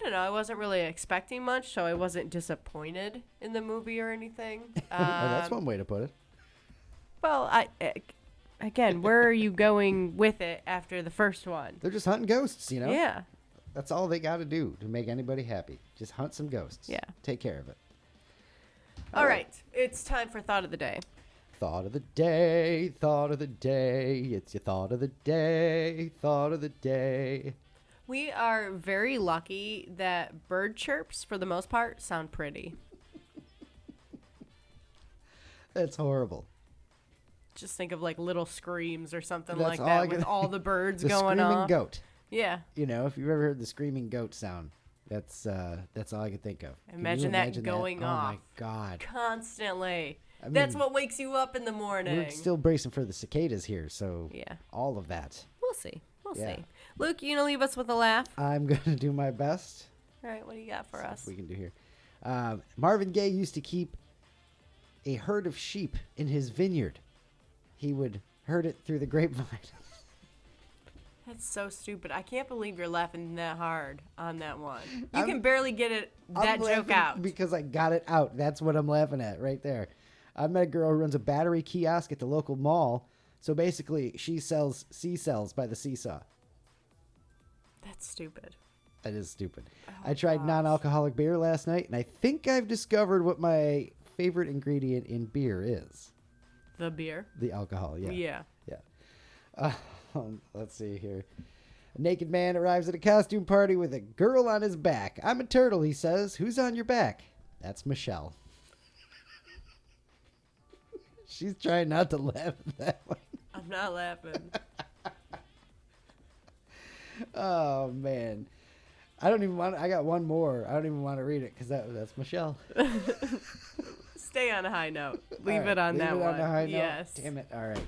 don't know. I wasn't really expecting much, so I wasn't disappointed in the movie or anything. That's one way to put it. Well, again, where are you going with it after the first one? They're just hunting ghosts, Yeah. That's all they got to do to make anybody happy. Just hunt some ghosts. Yeah. Take care of it. All right. It's time for Thought of the Day. Thought of the day, thought of the day. It's your thought of the day, thought of the day. We are very lucky that bird chirps, for the most part, sound pretty. That's horrible. Just think of like little screams or something That's like all that with all the birds The going screaming off. goat. Yeah. If you've ever heard the screaming goat sound, that's all I can think of. Can you Imagine that going off. Oh my God. Constantly. I That's mean, what wakes you up in the morning. We're still bracing for the cicadas here, so Yeah. all of that. We'll see. We'll Yeah. see. Luke, you gonna leave us with a laugh? I'm going to do my best. All right, what do you got for us? We can do here. Marvin Gaye used to keep a herd of sheep in his vineyard. He would herd it through the grapevine. That's so stupid. I can't believe you're laughing that hard on that one. You I'm- can barely get that I'm joke laughing out. because I got it out. That's what I'm laughing at right there. I met a girl who runs a battery kiosk at the local mall. So basically, she sells seashells by the seesaw. That's stupid. That is stupid. Oh, I tried gosh. non-alcoholic beer last night, and I think I've discovered what my favorite ingredient in beer is. The beer? The alcohol, yeah. Yeah. Yeah. Let's see here. A naked man arrives at a costume party with a girl on his back. "I'm a turtle," he says. "Who's on your back?" That's Michelle. She's trying not to laugh at that one. I'm not laughing. Oh, man. I got one more. I don't even want to read it because that's Michelle. Stay on a high note. Leave All right, it on that leave it one. on a high note? Yes. Damn it. All right.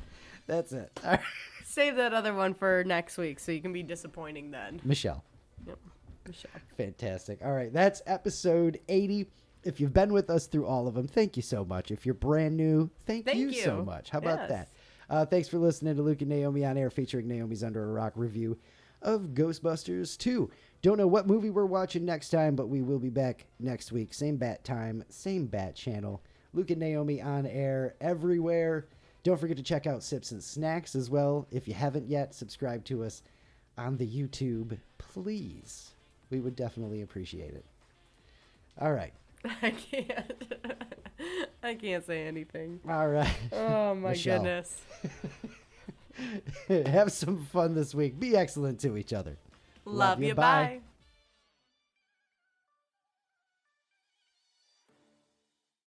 That's it. All right. Save that other one for next week so you can be disappointing then. Michelle. Yep. Michelle. Fantastic. All right. That's episode 80. If you've been with us through all of them, thank you so much. If you're brand new, thank you so much. How about Yes. that? Thanks for listening to Luke and Naomi on Air, featuring Naomi's Under a Rock review of Ghostbusters 2. Don't know what movie we're watching next time, but we will be back next week. Same bat time, same bat channel. Luke and Naomi on air everywhere. Don't forget to check out Sips and Snacks as well. If you haven't yet, subscribe to us on the YouTube, please. We would definitely appreciate it. All right. I can't. I can't say anything. All right. Oh, my Michelle. goodness. Have some fun this week. Be excellent to each other. Love you. Bye.